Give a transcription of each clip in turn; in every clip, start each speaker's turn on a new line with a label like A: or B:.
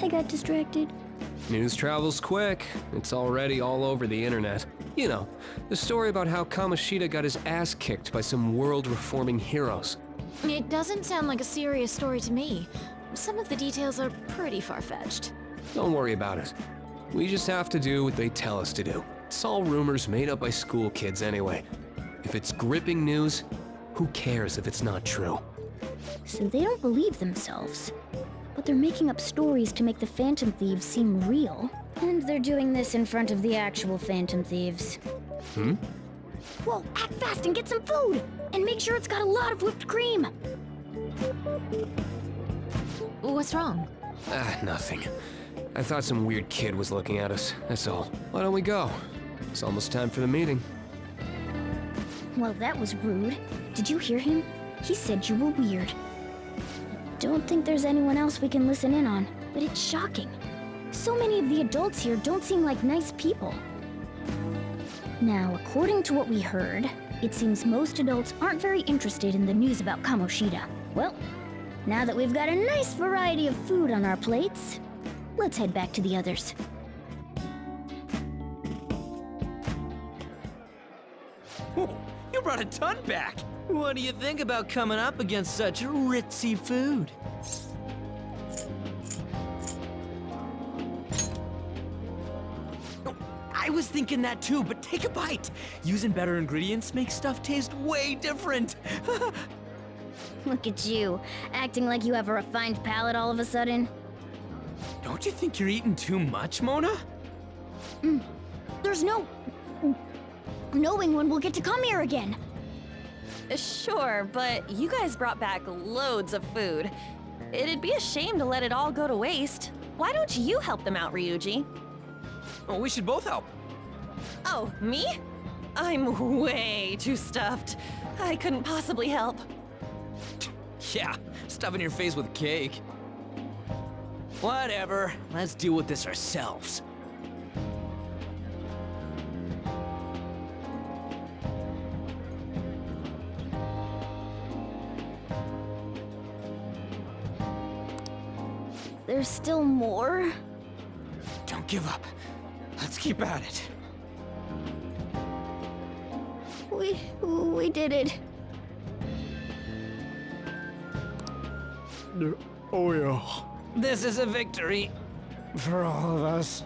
A: I got distracted.
B: News travels quick. It's already all over the internet. You know, the story about how Kamoshida got his ass kicked by some world-reforming heroes.
C: It doesn't sound like a serious story to me. Some of the details are pretty far-fetched.
B: Don't worry about it. We just have to do what they tell us to do. It's all rumors made up by school kids anyway. If it's gripping news, who cares if it's not true?
A: So they don't believe themselves. But they're making up stories to make the Phantom Thieves seem real. And they're doing this in front of the actual Phantom Thieves. Whoa, act fast and get some food! And make sure it's got a lot of whipped cream!
C: What's wrong?
B: Nothing. I thought some weird kid was looking at us, that's all. Why don't we go? It's almost time for the meeting.
A: Well, that was rude. Did you hear him? He said you were weird. Don't think there's anyone else we can listen in on, but it's shocking. So many of the adults here don't seem like nice people. Now, according to what we heard, it seems most adults aren't very interested in the news about Kamoshida. Well, now that we've got a nice variety of food on our plates, let's head back to the others.
D: You brought a ton back! What do you think about coming up against such ritzy food? I was thinking that too, but take a bite! Using better ingredients makes stuff taste way different!
A: Look at you, acting like you have a refined palate all of a sudden.
D: Don't you think you're eating too much, Mona?
A: There's no knowing when we'll get to come here again.
E: Sure, but you guys brought back loads of food. It'd be a shame to let it all go to waste. Why don't you help them out, Ryuji?
D: Oh, we should both help.
E: Oh, me? I'm way too stuffed. I couldn't possibly help.
D: Yeah, stuffing your face with cake. Whatever, let's deal with this ourselves.
A: There's still more?
D: Don't give up. Let's keep at it.
A: We did it.
F: Oh yeah.
D: This is a victory for all of us.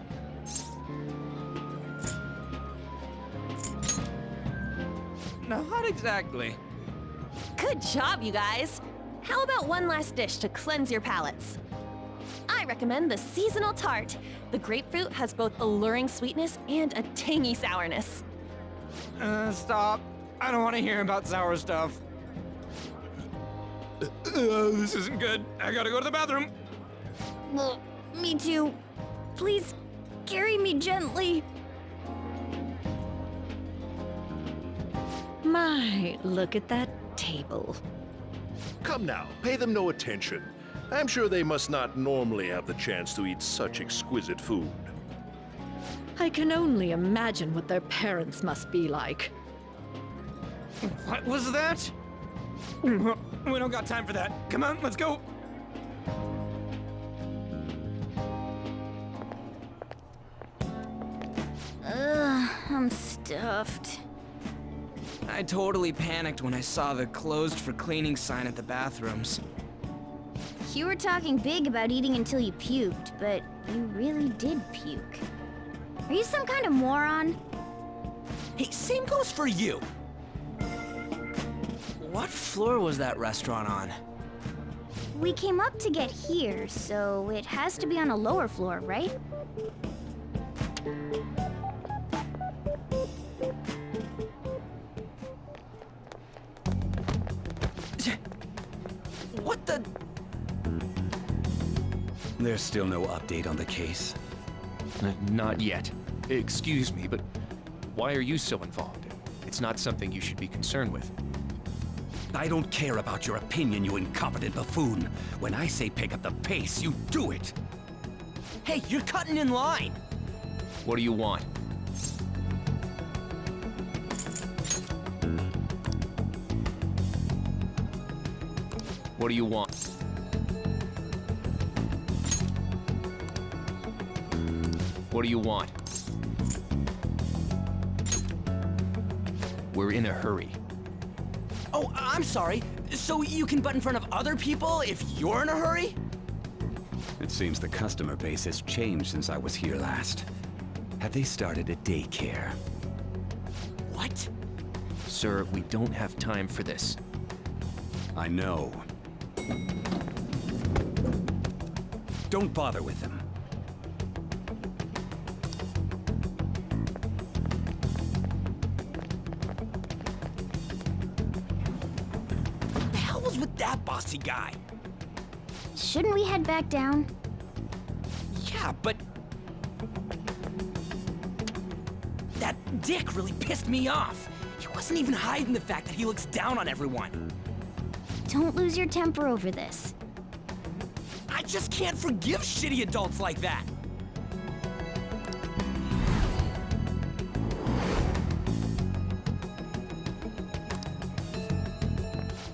D: Not exactly.
E: Good job, you guys. How about one last dish to cleanse your palates? I recommend the seasonal tart. The grapefruit has both alluring sweetness and a tangy sourness.
D: Stop. I don't want to hear about sour stuff. This isn't good. I gotta go to the bathroom.
A: Well, me too. Please, carry me gently.
G: My, look at that table.
F: Come now, pay them no attention. I'm sure they must not normally have the chance to eat such exquisite food.
G: I can only imagine what their parents must be like.
D: What was that? We don't got time for that. Come on, let's go.
A: I'm stuffed.
D: I totally panicked when I saw the closed for cleaning sign at the bathrooms.
A: You were talking big about eating until you puked, but you really did puke. Are you some kind of moron?
D: Hey, same goes for you. What floor was that restaurant on?
A: We came up to get here, so it has to be on a lower floor, right?
D: What the?
H: There's still no update on the case.
B: Not yet. Excuse me, but why are you so involved? It's not something you should be concerned with.
H: I don't care about your opinion, you incompetent buffoon. When I say pick up the pace, you do it.
D: Hey, you're cutting in line.
B: What do you want? What do you want? What do you want? We're in a hurry.
D: Oh, I'm sorry. So you can butt in front of other people if you're in a hurry?
H: It seems the customer base has changed since I was here last. Have they started a daycare?
D: What?
B: Sir, we don't have time for this.
H: I know. Don't bother with them.
D: The hell was with that bossy guy?
A: Shouldn't we head back down?
D: Yeah, but... that dick really pissed me off. He wasn't even hiding the fact that he looks down on everyone.
A: Don't lose your temper over this.
D: I just can't forgive shitty adults like that.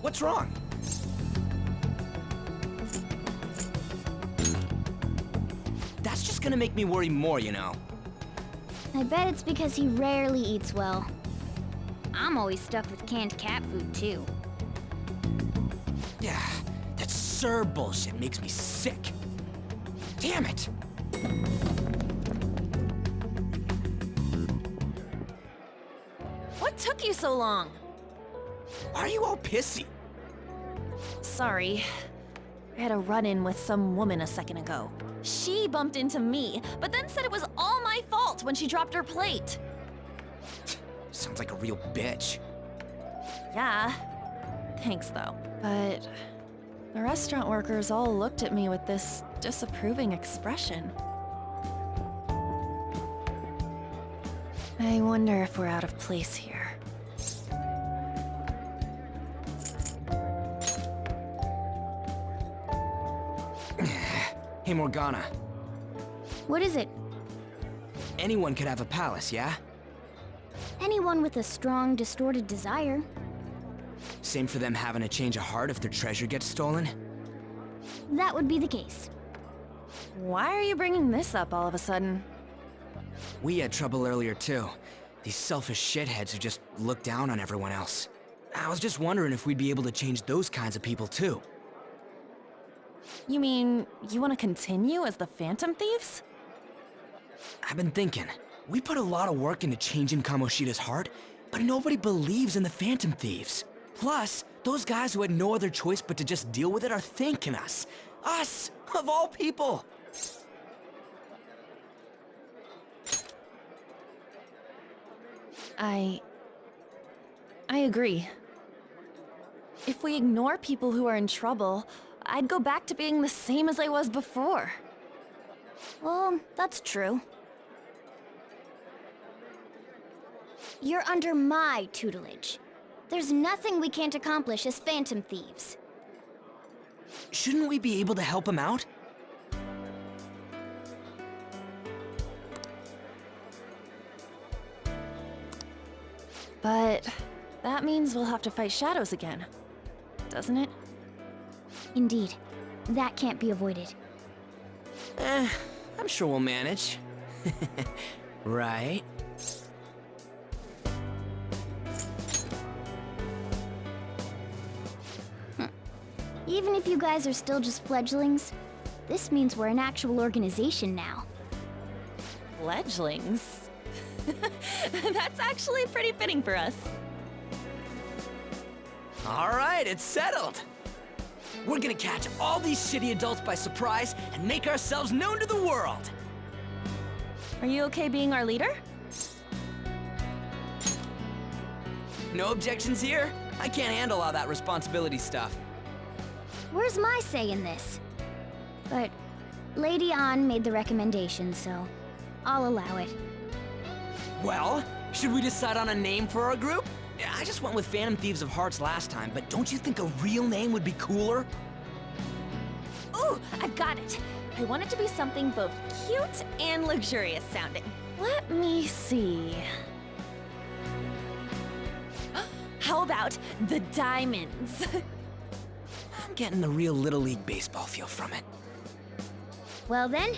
D: What's wrong? That's just gonna make me worry more, you know.
A: I bet it's because he rarely eats well. I'm always stuck with canned cat food, too.
D: Yeah, that Sir bullshit makes me sick. Damn it!
E: What took you so long?
D: Why are you all pissy?
E: Sorry. I had a run-in with some woman a second ago. She bumped into me, but then said it was all my fault when she dropped her plate.
D: Sounds like a real bitch.
E: Yeah. Thanks, though. But the restaurant workers all looked at me with this disapproving expression. I wonder if we're out of place here.
D: Hey, Morgana.
A: What is it?
D: Anyone could have a palace, yeah?
A: Anyone with a strong, distorted desire.
D: Same for them having a change of heart if their treasure gets stolen?
A: That would be the case.
E: Why are you bringing this up all of a sudden?
D: We had trouble earlier, too. These selfish shitheads who just look down on everyone else. I was just wondering if we'd be able to change those kinds of people, too.
E: You mean, you want to continue as the Phantom Thieves?
D: I've been thinking. We put a lot of work into changing Kamoshida's heart, but nobody believes in the Phantom Thieves. Plus, those guys who had no other choice but to just deal with it are thanking us. Us, of all people!
E: I agree. If we ignore people who are in trouble, I'd go back to being the same as I was before.
A: Well, that's true. You're under my tutelage. There's nothing we can't accomplish as Phantom Thieves.
D: Shouldn't we be able to help him out?
E: But that means we'll have to fight shadows again, doesn't it?
A: Indeed. That can't be avoided.
D: I'm sure we'll manage. Right?
A: Even if you guys are still just fledglings, this means we're an actual organization now.
E: Fledglings? That's actually pretty fitting for us.
D: All right, it's settled. We're gonna catch all these shitty adults by surprise and make ourselves known to the world!
E: Are you okay being our leader?
D: No objections here? I can't handle all that responsibility stuff.
A: Where's my say in this? But Lady An made the recommendation, so I'll allow it.
D: Well, should we decide on a name for our group? I just went with Phantom Thieves of Hearts last time, but don't you think a real name would be cooler?
E: Ooh, I've got it. I want it to be something both cute and luxurious sounding. Let me see. How about the Diamonds?
D: I'm getting the real Little League Baseball feel from it.
A: Well then,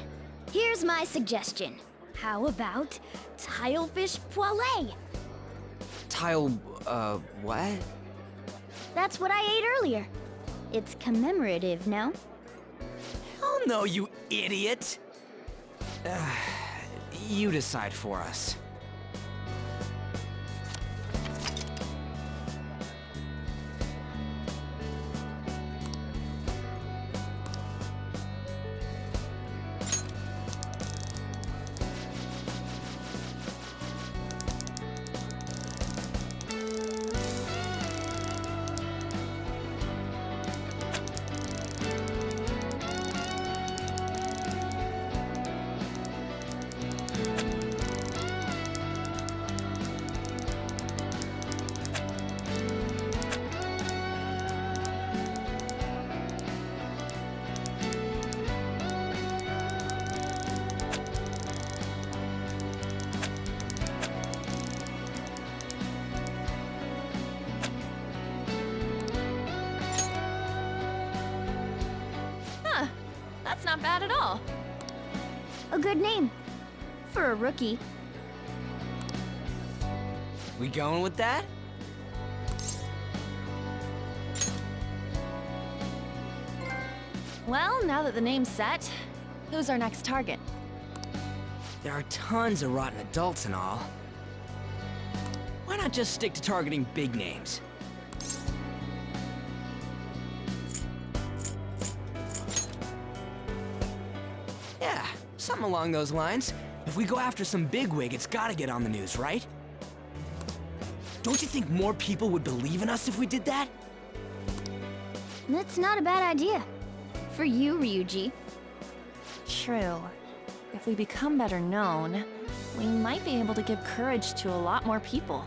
A: here's my suggestion. How about Tilefish Poêlée?
D: What?
A: That's what I ate earlier. It's commemorative, no?
D: Hell no, you idiot! You decide for us.
E: That's not bad at all.
A: A good name. For a rookie.
D: We going with that?
E: Well, now that the name's set, who's our next target?
D: There are tons of rotten adults and all. Why not just stick to targeting big names? Yeah, something along those lines. If we go after some bigwig, it's gotta get on the news, right? Don't you think more people would believe in us if we did that?
A: That's not a bad idea. For you, Ryuji.
E: True. If we become better known, we might be able to give courage to a lot more people.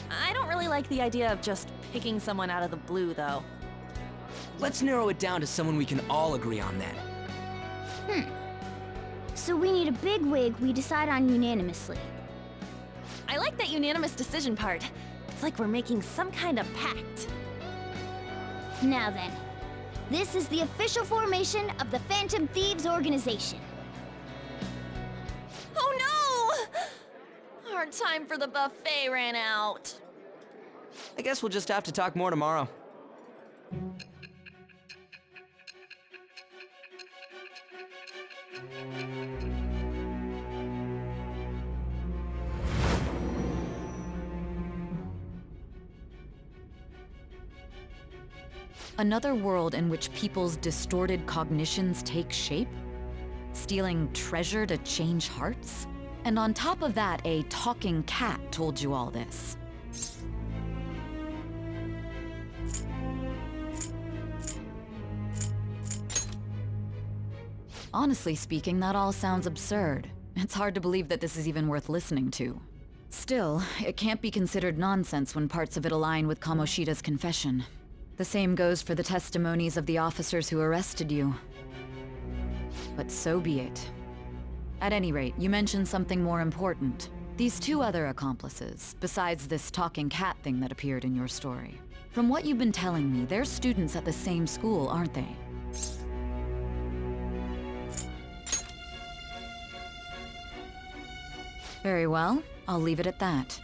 E: I don't really like the idea of just picking someone out of the blue, though.
D: Let's narrow it down to someone we can all agree on then.
A: So we need a big wig we decide on unanimously.
E: I like that unanimous decision part. It's like we're making some kind of pact.
A: Now then, this is the official formation of the Phantom Thieves organization.
E: Oh no! Our time for the buffet ran out.
D: I guess we'll just have to talk more tomorrow.
I: Another world in which people's distorted cognitions take shape? Stealing treasure to change hearts? And on top of that, a talking cat told you all this. Honestly speaking, that all sounds absurd. It's hard to believe that this is even worth listening to. Still, it can't be considered nonsense when parts of it align with Kamoshida's confession. The same goes for the testimonies of the officers who arrested you. But so be it. At any rate, you mentioned something more important. These two other accomplices, besides this talking cat thing that appeared in your story. From what you've been telling me, they're students at the same school, aren't they? Very well, I'll leave it at that.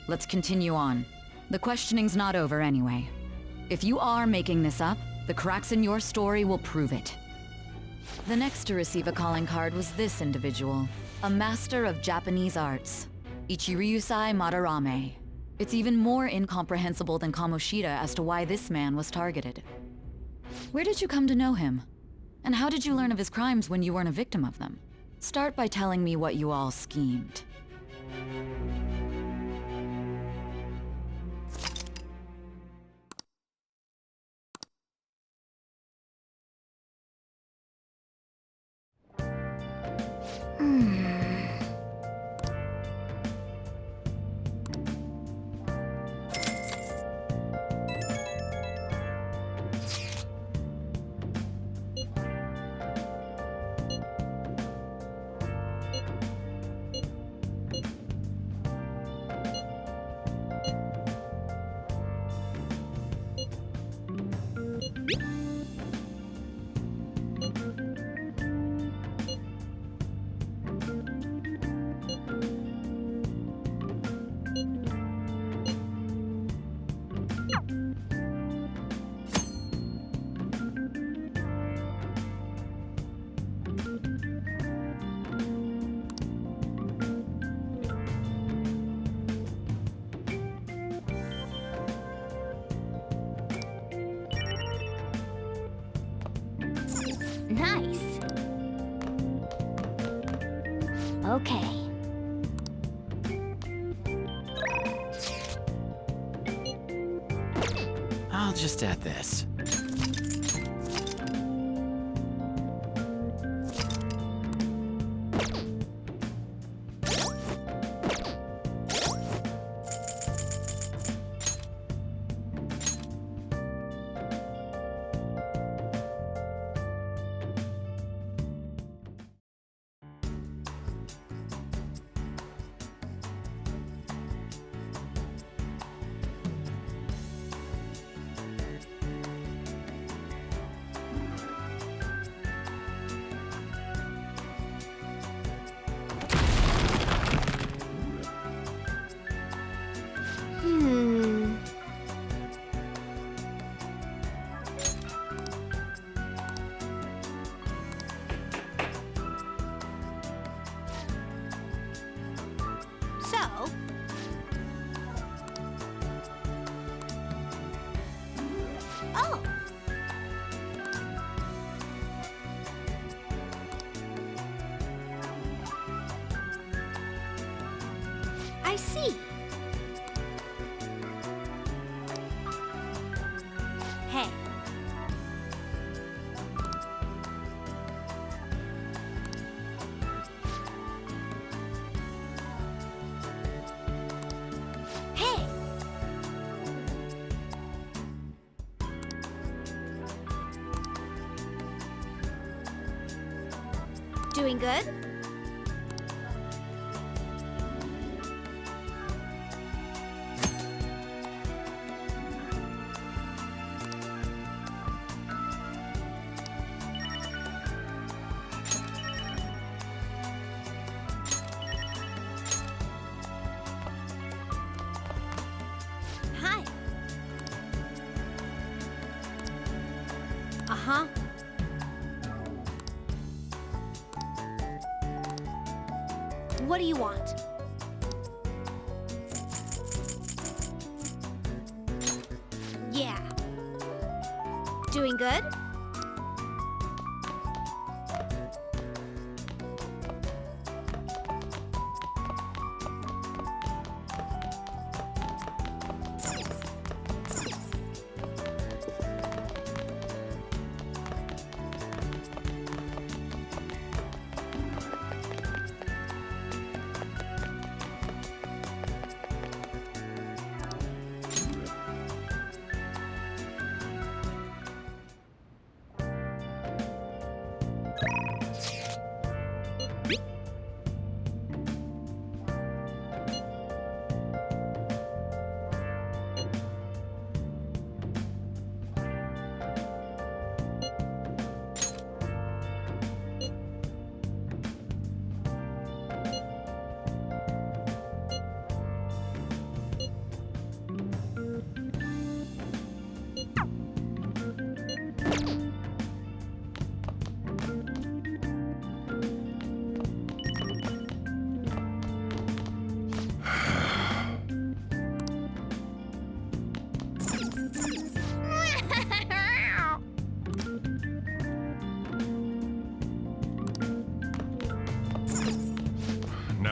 I: Let's continue on. The questioning's not over anyway. If you are making this up, the cracks in your story will prove it. The next to receive a calling card was this individual, a master of Japanese arts, Ichiryusai Madarame. It's even more incomprehensible than Kamoshida as to why this man was targeted. Where did you come to know him? And how did you learn of his crimes when you weren't a victim of them? Start by telling me what you all schemed.
A: Nice. Okay.
J: I'll just add this.
E: So, oh, I see. Hey. Hey. Doing good? Hi. Uh-huh. What do you want? Yeah. Doing good?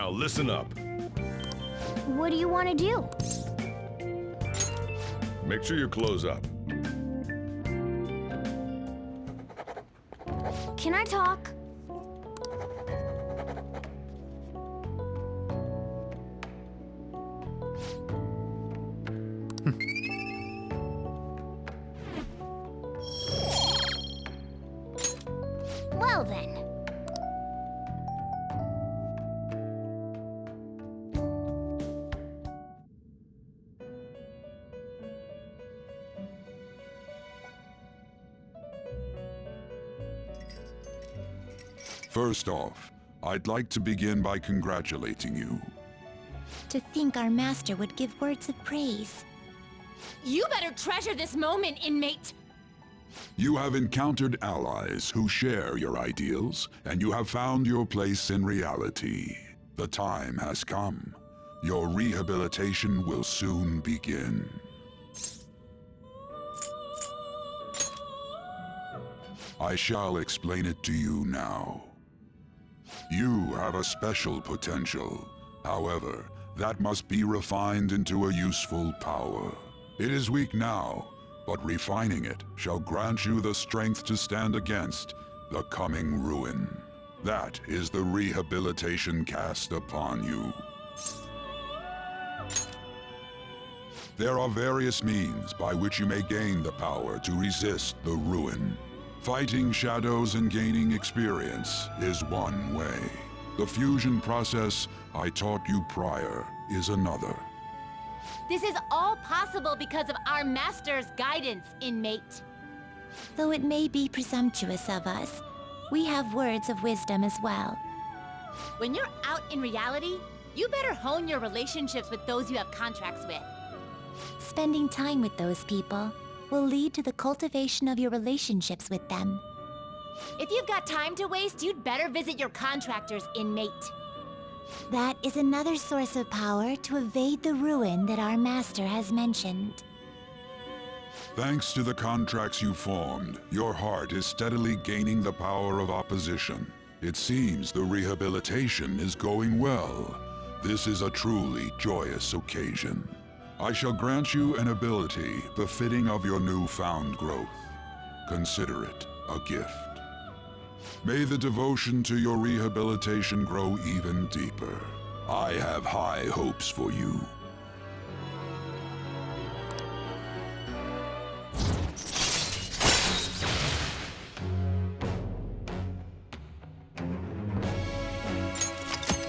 F: Now listen up.
A: What do you want to do?
F: Make sure you close up.
A: Can I talk? Well then.
K: First off, I'd like to begin by congratulating you.
L: To think our master would give words of praise.
E: You better treasure this moment, inmate!
K: You have encountered allies who share your ideals, and you have found your place in reality. The time has come. Your rehabilitation will soon begin. I shall explain it to you now. You have a special potential. However, that must be refined into a useful power. It is weak now, but refining it shall grant you the strength to stand against the coming ruin. That is the rehabilitation cast upon you. There are various means by which you may gain the power to resist the ruin. Fighting shadows and gaining experience is one way. The fusion process I taught you prior is another.
E: This is all possible because of our master's guidance, inmate.
L: Though it may be presumptuous of us, we have words of wisdom as well.
E: When you're out in reality, you better hone your relationships with those you have contracts with.
L: Spending time with those people will lead to the cultivation of your relationships with them.
E: If you've got time to waste, you'd better visit your contractors, inmate.
L: That is another source of power to evade the ruin that our master has mentioned.
K: Thanks to the contracts you formed, your heart is steadily gaining the power of opposition. It seems the rehabilitation is going well. This is a truly joyous occasion. I shall grant you an ability befitting of your newfound growth. Consider it a gift. May the devotion to your rehabilitation grow even deeper. I have high hopes for you.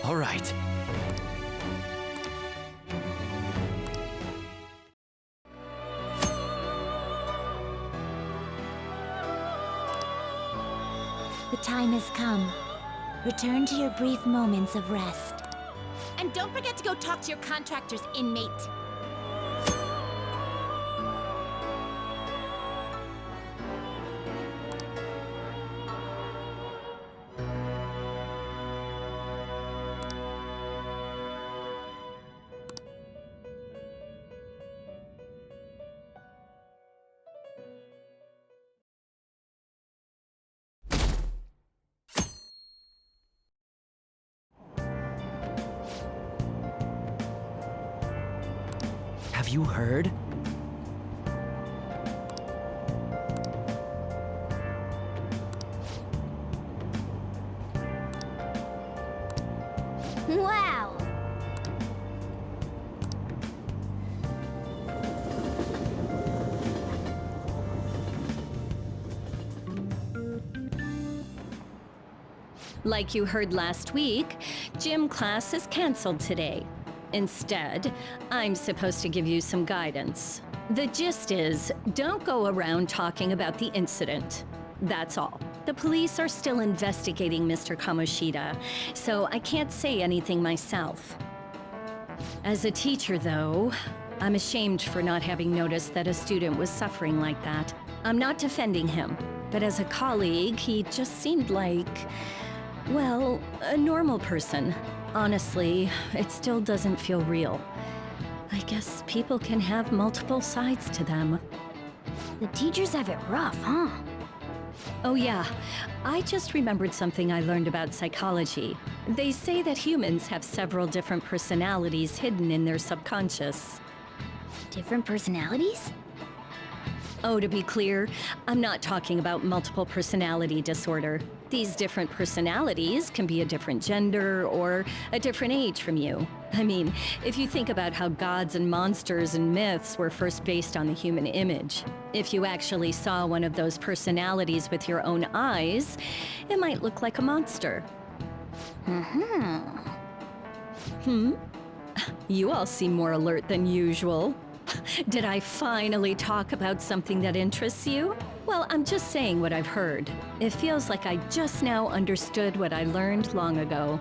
B: All right.
L: The time has come. Return to your brief moments of rest.
E: And don't forget to go talk to your contractors, inmate.
J: Have you heard?
A: Wow!
M: Like you heard last week, gym class is canceled today. Instead, I'm supposed to give you some guidance. The gist is, don't go around talking about the incident. That's all. The police are still investigating Mr. Kamoshida, so I can't say anything myself. As a teacher, though, I'm ashamed for not having noticed that a student was suffering like that. I'm not defending him, but as a colleague, he just seemed like, well, a normal person. Honestly, it still doesn't feel real. I guess people can have multiple sides to them.
A: The teachers have it rough, huh?
M: Oh yeah, I just remembered something I learned about psychology. They say that humans have several different personalities hidden in their subconscious.
A: Different personalities?
M: Oh, to be clear, I'm not talking about multiple personality disorder. These different personalities can be a different gender or a different age from you. I mean, if you think about how gods and monsters and myths were first based on the human image, if you actually saw one of those personalities with your own eyes, it might look like a monster. You all seem more alert than usual. Did I finally talk about something that interests you? Well, I'm just saying what I've heard. It feels like I just now understood what I learned long ago.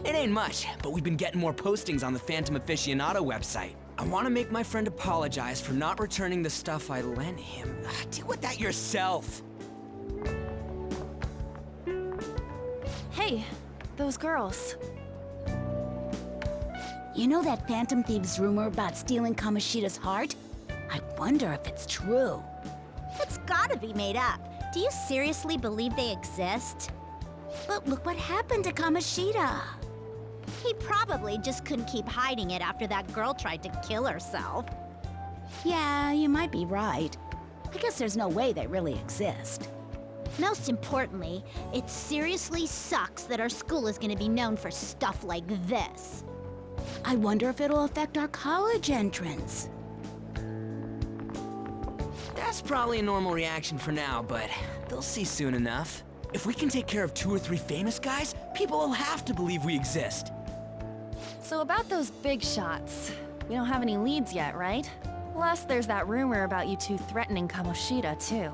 D: It ain't much, but we've been getting more postings on the Phantom Aficionado website. I want to make my friend apologize for not returning the stuff I lent him. Deal with that yourself.
E: Hey, those girls.
N: You know that Phantom Thieves rumor about stealing Kamoshida's heart? I wonder if it's true.
L: It's gotta be made up. Do you seriously believe they exist?
N: But look what happened to Kamoshida.
L: He probably just couldn't keep hiding it after that girl tried to kill herself.
N: Yeah, you might be right. I guess there's no way they really exist.
L: Most importantly, it seriously sucks that our school is gonna be known for stuff like this.
N: I wonder if it'll affect our college entrance.
D: That's probably a normal reaction for now, but they'll see soon enough. If we can take care of 2 or 3 famous guys, people will have to believe we exist.
E: So about those big shots, we don't have any leads yet, right? Plus, there's that rumor about you two threatening Kamoshida, too.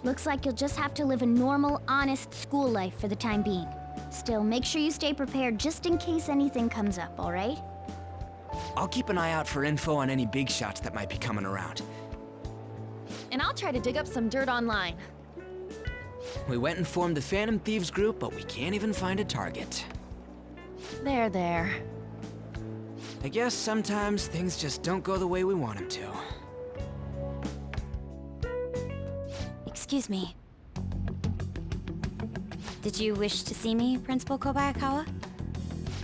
A: Looks like you'll just have to live a normal, honest school life for the time being. Still, make sure you stay prepared just in case anything comes up, alright?
D: I'll keep an eye out for info on any big shots that might be coming around.
E: And I'll try to dig up some dirt online.
D: We went and formed the Phantom Thieves group, but we can't even find a target.
E: There.
D: I guess sometimes things just don't go the way we want them to.
N: Excuse me. Did you wish to see me, Principal Kobayakawa?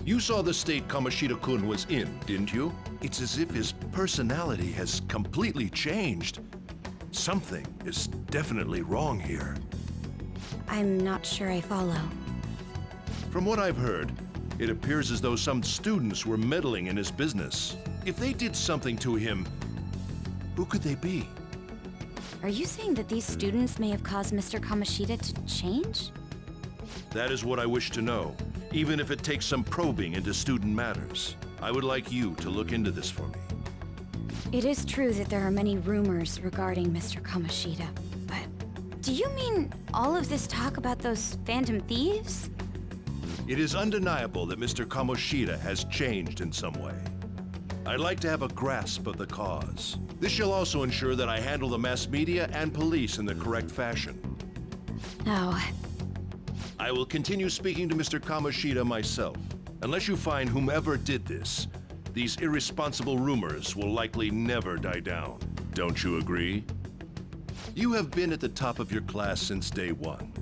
F: You saw the state Kamoshida-kun was in, didn't you? It's as if his personality has completely changed. Something is definitely wrong here.
N: I'm not sure I follow.
F: From what I've heard, it appears as though some students were meddling in his business. If they did something to him, who could they be?
N: Are you saying that these students may have caused Mr. Kamoshida to change?
F: That is what I wish to know, even if it takes some probing into student matters. I would like you to look into this for me.
N: It is true that there are many rumors regarding Mr. Kamoshida, but do you mean all of this talk about those Phantom Thieves?
F: It is undeniable that Mr. Kamoshida has changed in some way. I'd like to have a grasp of the cause. This shall also ensure that I handle the mass media and police in the correct fashion.
N: Oh.
F: I will continue speaking to Mr. Kamoshida myself. Unless you find whomever did this, these irresponsible rumors will likely never die down. Don't you agree? You have been at the top of your class since day one.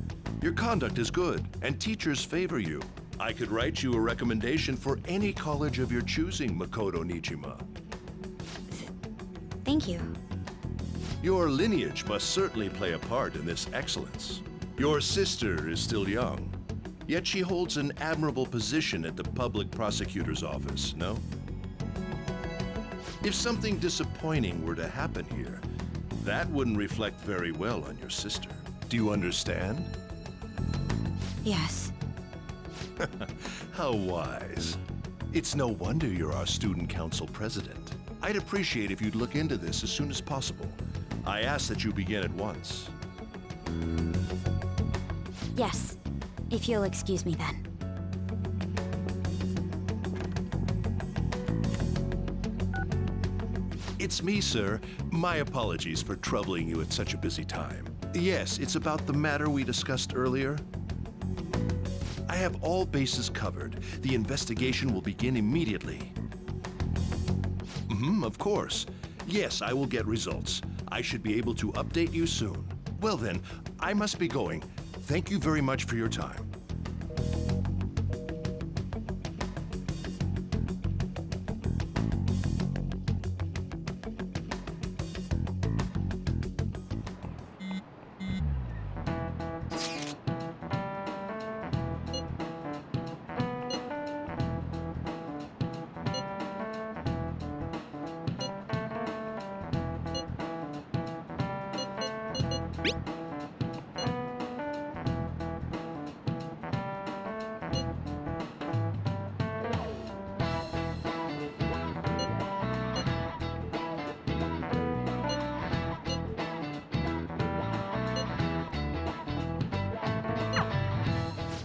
F: Your conduct is good, and teachers favor you. I could write you a recommendation for any college of your choosing, Makoto Nijima.
N: Thank you.
F: Your lineage must certainly play a part in this excellence. Your sister is still young, yet she holds an admirable position at the public prosecutor's office, no? If something disappointing were to happen here, that wouldn't reflect very well on your sister. Do you understand?
N: Yes.
F: How wise. It's no wonder you're our student council president. I'd appreciate if you'd look into this as soon as possible. I ask that you begin at once.
N: Yes, if you'll excuse me then.
F: It's me, sir. My apologies for troubling you at such a busy time. Yes, it's about the matter we discussed earlier. I have all bases covered. The investigation will begin immediately. Of course. Yes, I will get results. I should be able to update you soon. Well then, I must be going. Thank you very much for your time.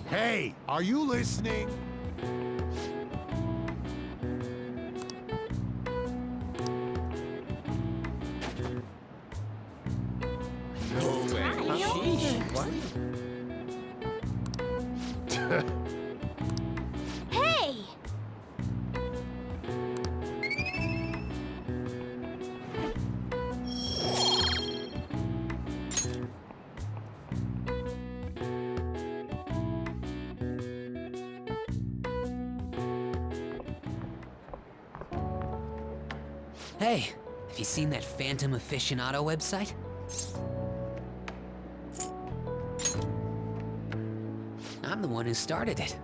O: Hey, are you listening? No way.
A: Hey!
J: Hey, have you seen that Phantom Aficionado website? I'm the one who started it.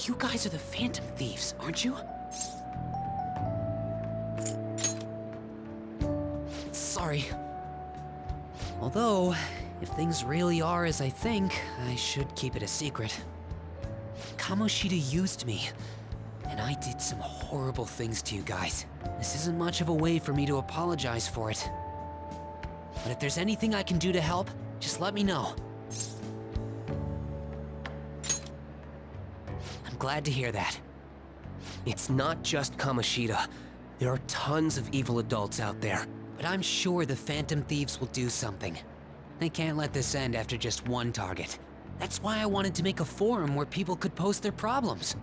J: You guys are the Phantom Thieves, aren't you? Sorry. Although, if things really are as I think, I should keep it a secret. Kamoshida used me, and I did some horrible things to you guys. This isn't much of a way for me to apologize for it. But if there's anything I can do to help, just let me know. I'm glad to hear that.
B: It's not just Kamoshida. There are tons of evil adults out there.
J: But I'm sure the Phantom Thieves will do something. They can't let this end after just one target. That's why I wanted to make a forum where people could post their problems.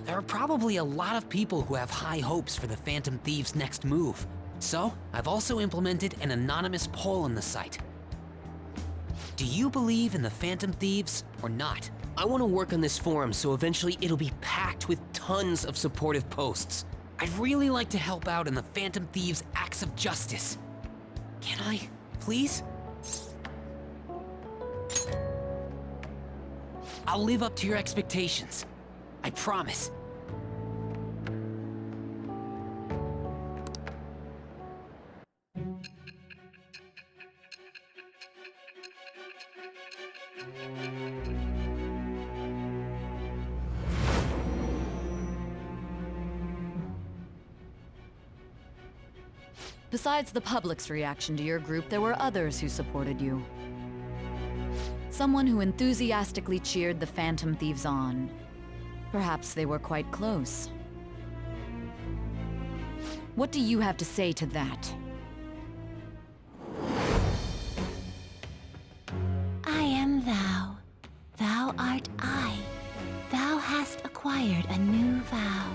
J: There are probably a lot of people who have high hopes for the Phantom Thieves' next move. So, I've also implemented an anonymous poll on the site. Do you believe in the Phantom Thieves or not?
B: I want to work on this forum so eventually it'll be packed with tons of supportive posts.
J: I'd really like to help out in the Phantom Thieves' acts of justice. Can I, please? I'll live up to your expectations. I promise.
I: Besides the public's reaction to your group, there were others who supported you. Someone who enthusiastically cheered the Phantom Thieves on. Perhaps they were quite close. What do you have to say to that?
L: I am thou. Thou art I. Thou hast acquired a new vow.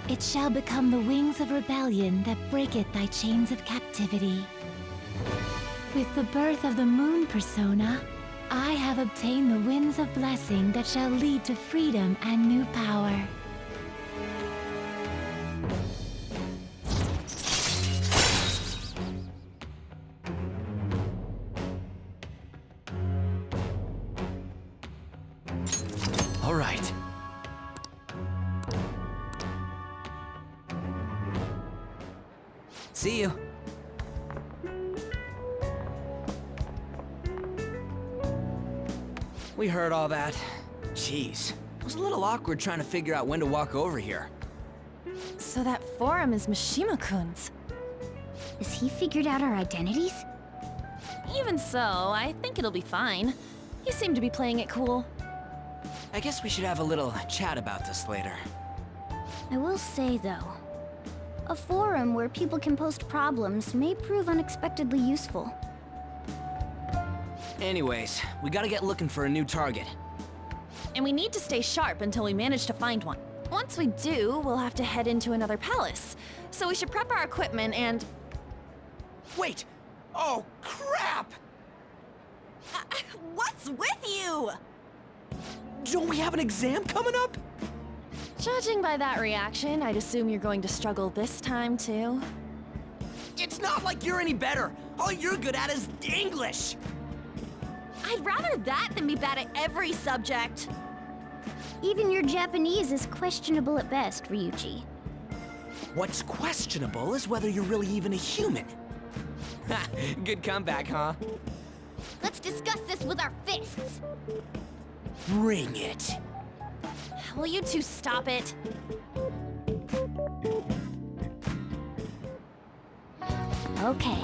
L: It shall become the wings of rebellion that breaketh thy chains of captivity. With the birth of the moon persona, I have obtained the winds of blessing that shall lead to freedom and new power.
J: All right. See you.
D: We heard all that. Jeez. It was a little awkward trying to figure out when to walk over here.
E: So that forum is Mishima-kun's.
A: Has he figured out our identities?
E: Even so, I think it'll be fine. You seem to be playing it cool.
D: I guess we should have a little chat about this later.
A: I will say, though, a forum where people can post problems may prove unexpectedly useful.
D: Anyways, we gotta get looking for a new target.
E: And we need to stay sharp until we manage to find one. Once we do, we'll have to head into another palace. So we should prep our equipment and...
D: Wait! Oh, crap!
E: What's with you?
D: Don't we have an exam coming up?
E: Judging by that reaction, I'd assume you're going to struggle this time, too.
D: It's not like you're any better. All you're good at is English.
E: I'd rather that than be bad at every subject.
A: Even your Japanese is questionable at best, Ryuji.
D: What's questionable is whether you're really even a human. Ha! Good comeback, huh?
A: Let's discuss this with our fists.
D: Bring it.
E: Will you two stop it?
A: Okay.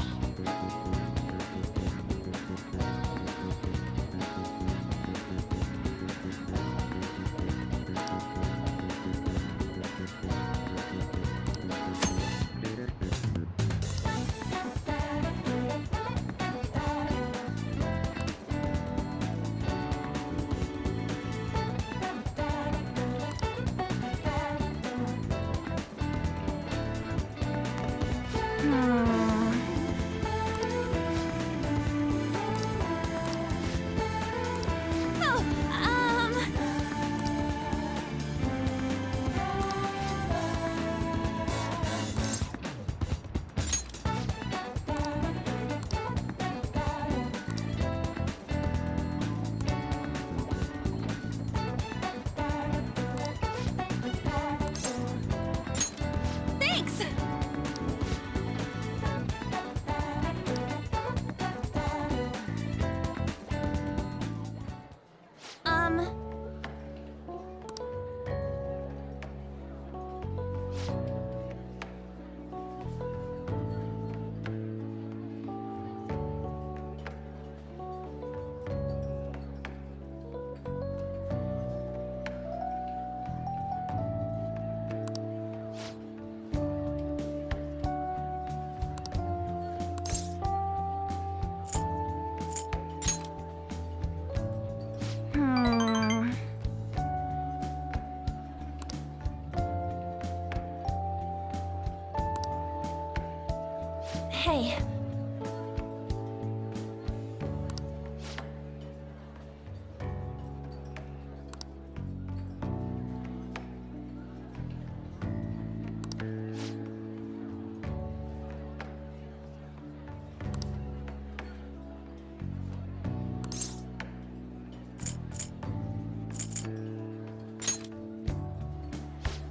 A: Hey.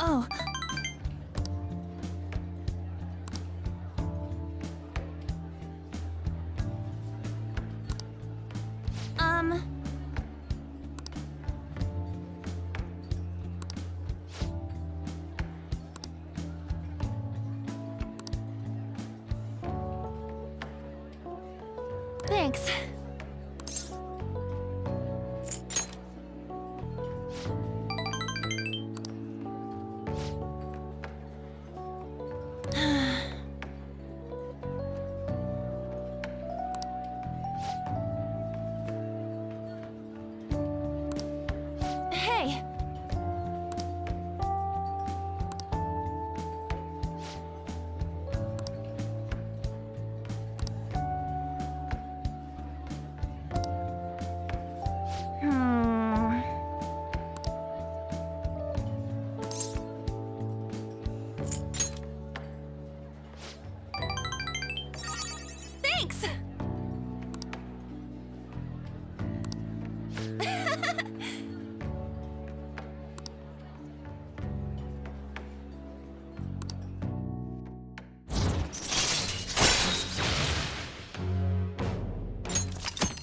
E: Oh. Thanks. Hey. Thanks!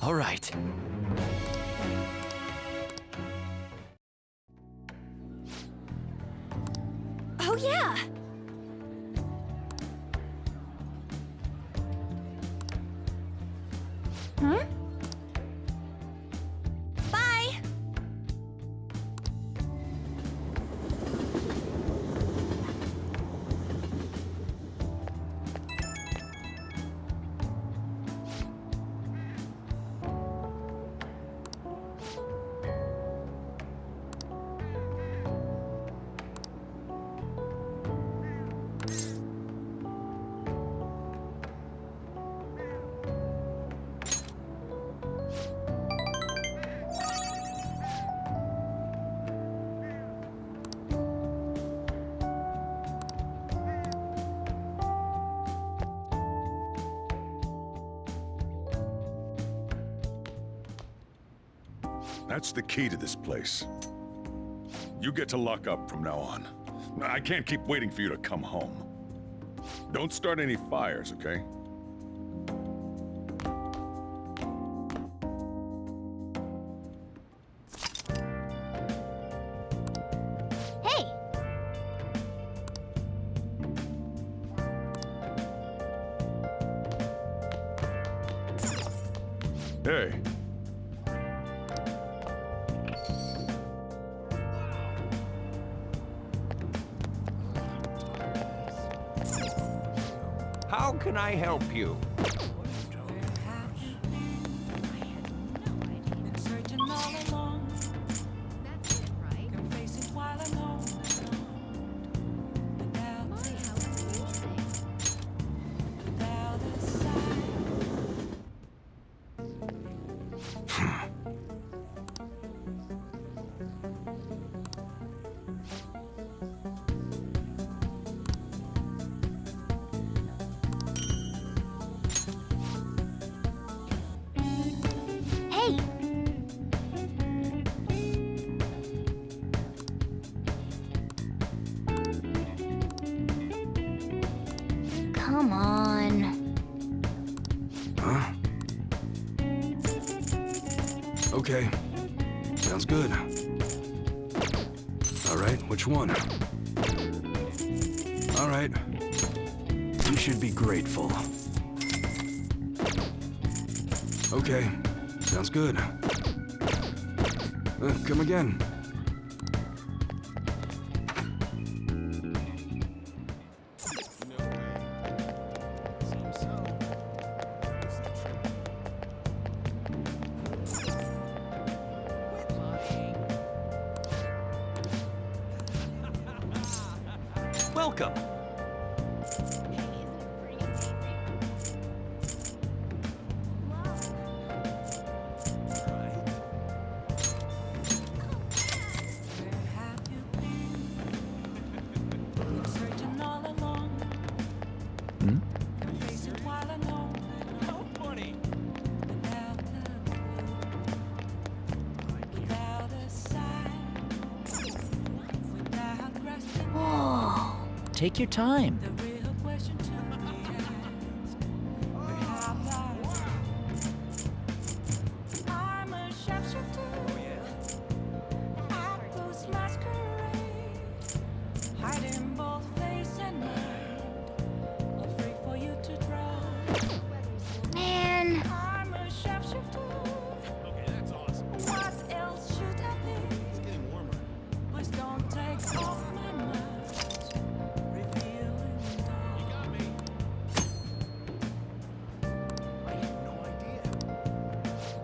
B: All right.
E: Oh yeah! Huh? Bye!
K: That's the key to this place. You get to lock up from now on. I can't keep waiting for you to come home. Don't start any fires, okay?
A: Hey!
K: Hey.
O: How can I help you?
A: Hey! Come on.
B: Huh? Okay. Sounds good. All right, which one? All right. You should be grateful. Okay. Sounds good. Come again.
O: Welcome.
A: Whoa.
P: Take your time.
A: Man.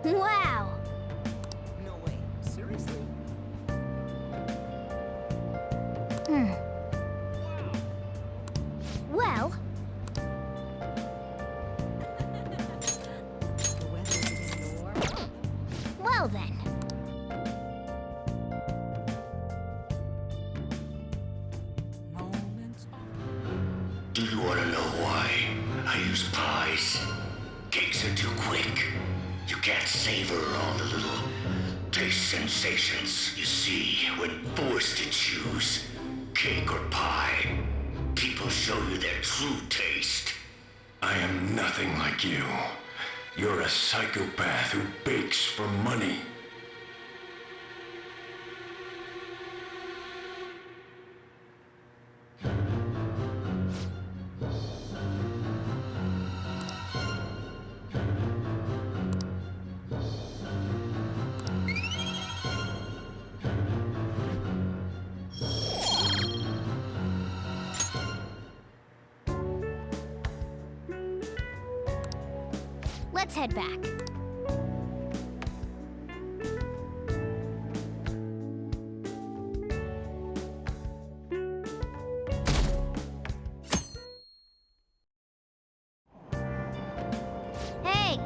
A: Wow.
O: No way. Seriously?
A: Well. Well then.
Q: Do you want to know why I use pies? Cakes are too quick. You can't savor all the little taste sensations you see when forced to choose cake or pie. People show you their true taste. I am nothing like you. You're a psychopath who bakes for money.
A: Let's head back. Hey!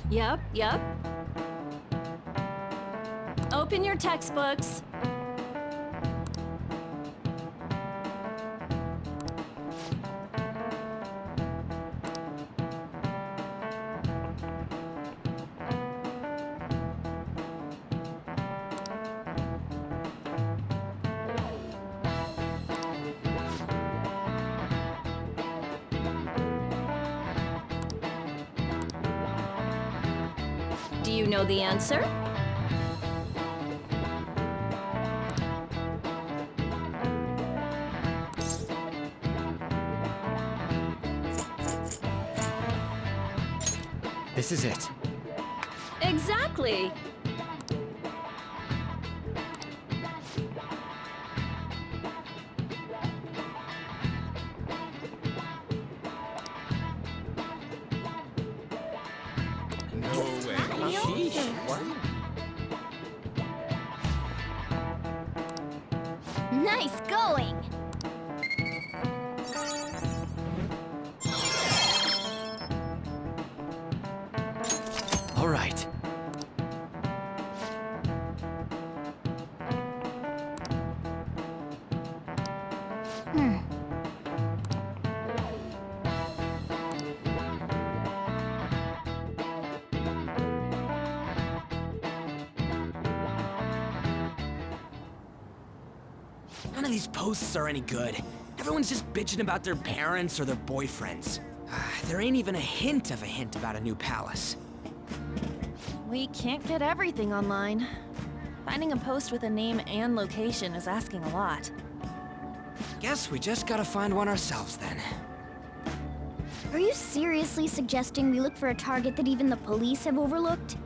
M: Yep. Open your textbooks. Do you know the answer?
D: This is it.
M: Exactly.
O: No way.
A: Nice going!
D: All right. None of these posts are any good. Everyone's just bitching about their parents or their boyfriends. There ain't even a hint about a new palace.
E: We can't get everything online. Finding a post with a name and location is asking a lot.
D: Guess we just gotta find one ourselves then.
A: Are you seriously suggesting we look for a target that even the police have overlooked?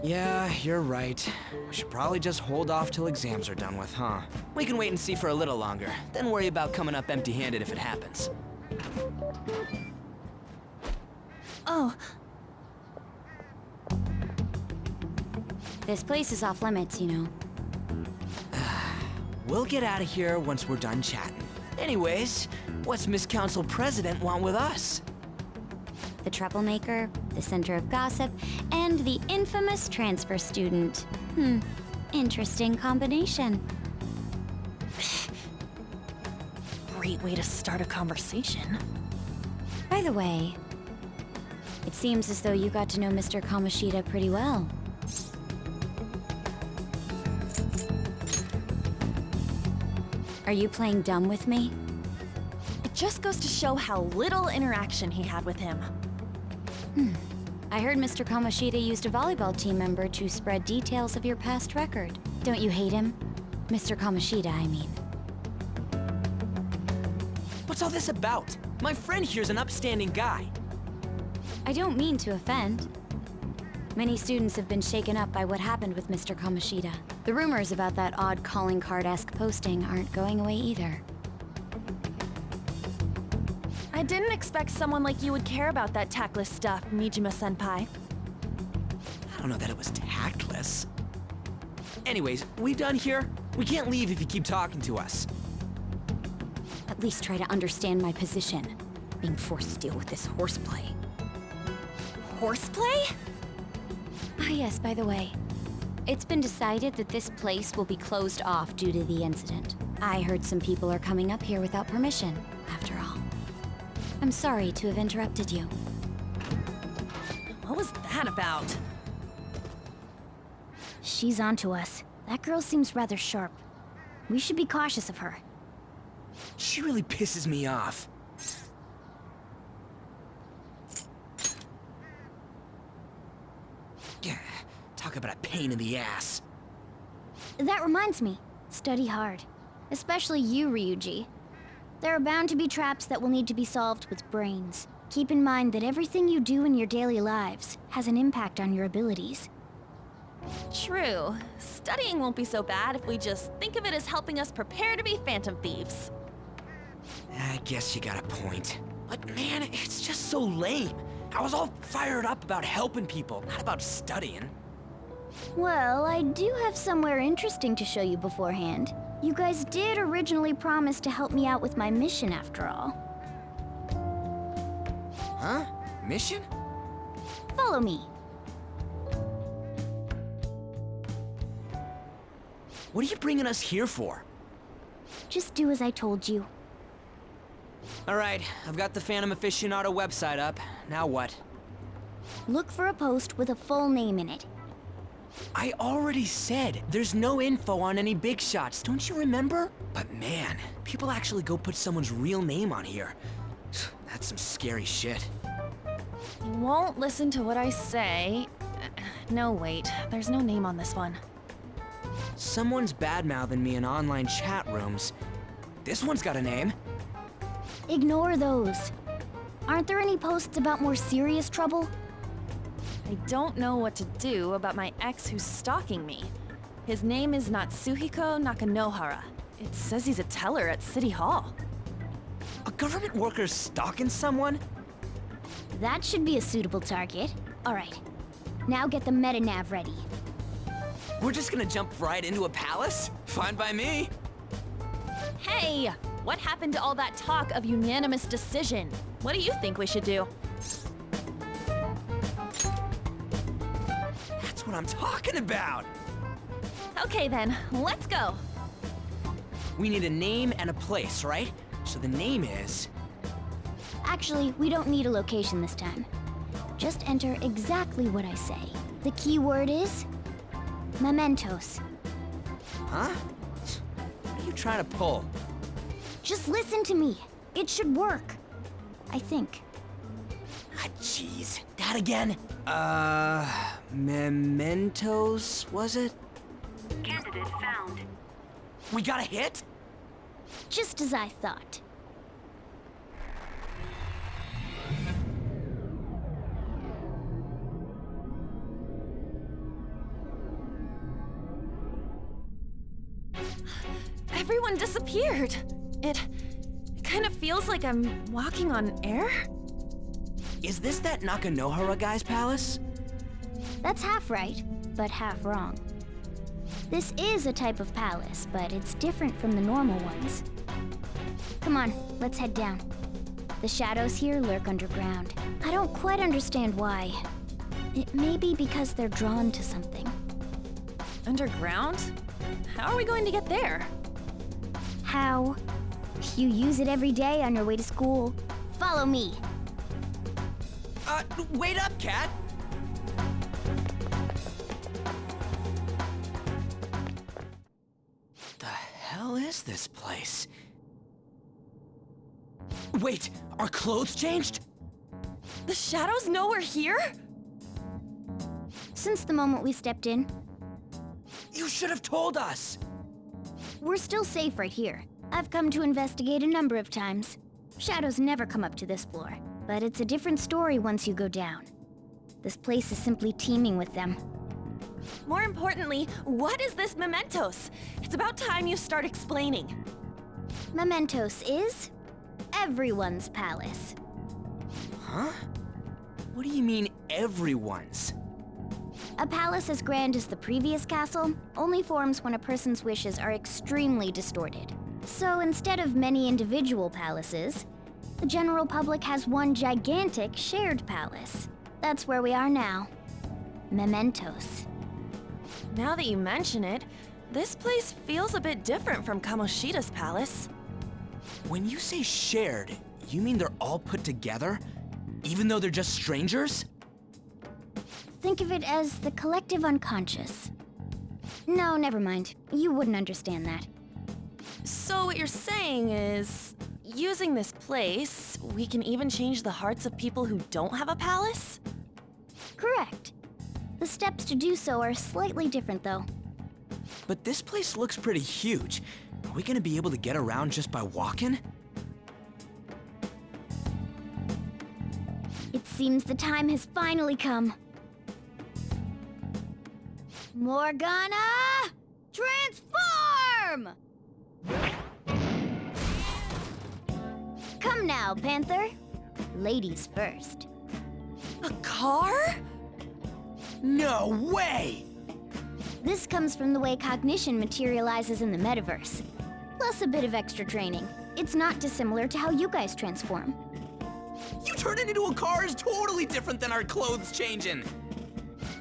D: Yeah, you're right. We should probably just hold off till exams are done with, huh? We can wait and see for a little longer, then worry about coming up empty-handed if it happens.
E: Oh.
N: This place is off limits, you know.
D: We'll get out of here once we're done chatting. Anyways, what's Miss Council President want with us?
N: The troublemaker, the center of gossip, and the infamous transfer student. Interesting combination.
E: Great way to start a conversation.
N: By the way, it seems as though you got to know Mr. Kamoshida pretty well. Are you playing dumb with me?
E: It just goes to show how little interaction he had with him.
N: I heard Mr. Kamoshida used a volleyball team member to spread details of your past record. Don't you hate him? Mr. Kamoshida, I mean.
D: What's all this about? My friend here's an upstanding guy.
N: I don't mean to offend. Many students have been shaken up by what happened with Mr. Kamoshida. The rumors about that odd calling card-esque posting aren't going away either.
E: I didn't expect someone like you would care about that tactless stuff, Mijima-senpai.
D: I don't know that it was tactless. Anyways, we done here? We can't leave if you keep talking to us.
N: At least try to understand my position. Being forced to deal with this horseplay.
E: Horseplay?
N: Ah yes, by the way. It's been decided that this place will be closed off due to the incident. I heard some people are coming up here without permission, after all. I'm sorry to have interrupted you.
E: What was that about?
A: She's onto us. That girl seems rather sharp. We should be cautious of her.
D: She really pisses me off. Yeah, talk about a pain in the ass.
A: That reminds me. Study hard. Especially you, Ryuji. There are bound to be traps that will need to be solved with brains. Keep in mind that everything you do in your daily lives has an impact on your abilities.
E: True. Studying won't be so bad if we just think of it as helping us prepare to be Phantom Thieves.
D: I guess you got a point. But man, it's just so lame. I was all fired up about helping people, not about studying.
A: Well, I do have somewhere interesting to show you beforehand. You guys did originally promise to help me out with my mission after all.
D: Huh? Mission?
A: Follow me.
D: What are you bringing us here for?
A: Just do as I told you.
D: Alright, I've got the Phantom Aficionado website up. Now what?
A: Look for a post with a full name in it.
D: I already said, there's no info on any big shots, don't you remember? But man, people actually go put someone's real name on here. That's some scary shit.
E: You won't listen to what I say. No, wait. There's no name on this one.
D: Someone's bad-mouthing me in online chat rooms. This one's got a name.
A: Ignore those. Aren't there any posts about more serious trouble?
E: I don't know what to do about my ex who's stalking me. His name is Natsuhiko Nakanohara. It says he's a teller at City Hall.
D: A government worker's stalking someone?
A: That should be a suitable target. Alright, now get the meta-nav ready.
D: We're just gonna jump right into a palace? Fine by me.
E: Hey! What happened to all that talk of unanimous decision? What do you think we should do?
D: That's what I'm talking about!
E: Okay then, let's go!
D: We need a name and a place, right? So the name is...
A: Actually, we don't need a location this time. Just enter exactly what I say. The key word is... Mementos.
D: Huh? What are you trying to pull?
A: Just listen to me. It should work. I think.
D: Ah, jeez. That again? Mementos, was it?
P: Candidate found.
D: We got a hit?
A: Just as I thought.
E: Everyone disappeared. It kind of feels like I'm walking on air.
D: Is this that Nakanohara guy's palace?
A: That's half right, but half wrong. This is a type of palace, but it's different from the normal ones. Come on, let's head down. The shadows here lurk underground. I don't quite understand why. It may be because they're drawn to something.
E: Underground? How are we going to get there?
A: How? You use it every day on your way to school. Follow me.
D: Wait up, Cat! The hell is this place? Wait, our clothes changed?
E: The shadows know we're here?
A: Since the moment we stepped in.
D: You should have told us!
A: We're still safe right here. I've come to investigate a number of times. Shadows never come up to this floor, but it's a different story once you go down. This place is simply teeming with them.
E: More importantly, what is this Mementos? It's about time you start explaining.
A: Mementos is everyone's palace.
D: Huh? What do you mean, everyone's?
A: A palace as grand as the previous castle only forms when a person's wishes are extremely distorted. So instead of many individual palaces, the general public has one gigantic shared palace. That's where we are now. Mementos.
E: Now that you mention it, this place feels a bit different from Kamoshida's palace.
D: When you say shared, you mean they're all put together? Even though they're just strangers?
A: Think of it as the collective unconscious. No, never mind. You wouldn't understand that.
E: So what you're saying is, using this place, we can even change the hearts of people who don't have a palace?
A: Correct. The steps to do so are slightly different, though.
D: But this place looks pretty huge. Are we gonna be able to get around just by walking?
A: It seems the time has finally come. Morgana! Transform! Come now, Panther. Ladies first.
E: A car?
D: No way!
A: This comes from the way cognition materializes in the metaverse. Plus a bit of extra training. It's not dissimilar to how you guys transform.
D: You turning into a car is totally different than our clothes changing.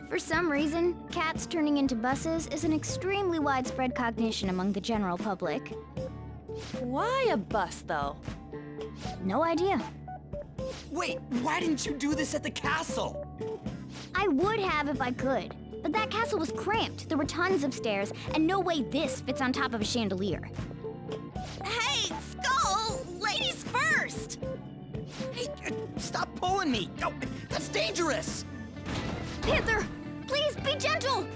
A: For some reason, cats turning into buses is an extremely widespread cognition among the general public.
E: Why a bus, though?
A: No idea.
D: Wait, why didn't you do this at the castle?
A: I would have if I could, but that castle was cramped. There were tons of stairs, and no way this fits on top of a chandelier.
E: Hey, Skull! Ladies first!
D: Hey, stop pulling me! No, that's dangerous!
A: Panther, please be gentle!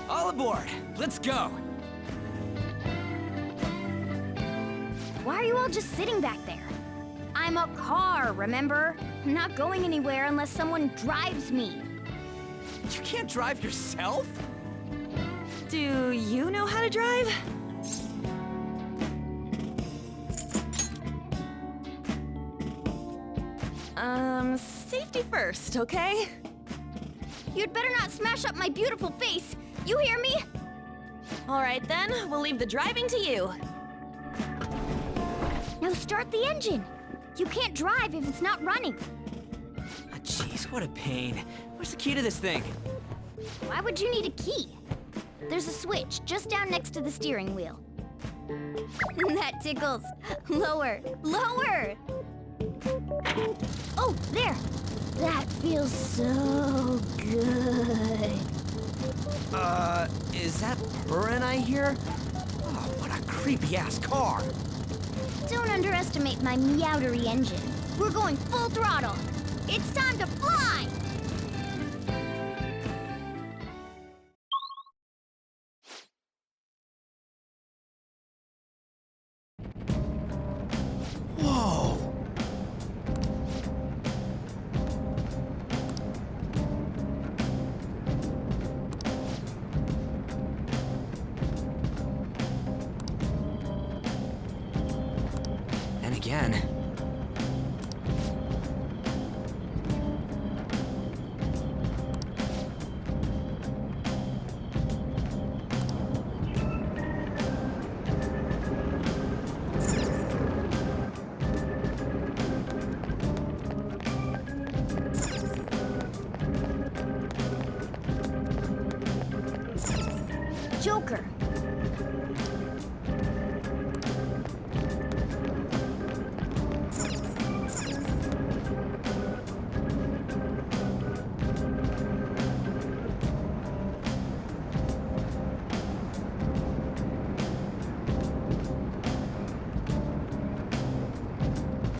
D: All aboard! Let's go!
A: Why are you all just sitting back there? I'm a car, remember? I'm not going anywhere unless someone drives me.
D: You can't drive yourself?
E: Do you know how to drive? Safety first, okay?
A: You'd better not smash up my beautiful face. You hear me?
E: All right then, we'll leave the driving to you.
A: Now start the engine. You can't drive if it's not running.
D: Ah, jeez, what a pain. Where's the key to this thing?
A: Why would you need a key? There's a switch just down next to the steering wheel. That tickles. Lower, lower! Oh, there! That feels so good.
D: Is that purring I hear? Oh, what a creepy-ass car!
A: Don't underestimate my meowdery engine. We're going full throttle. It's time to fly!
D: Whoa! And again.
A: Joker,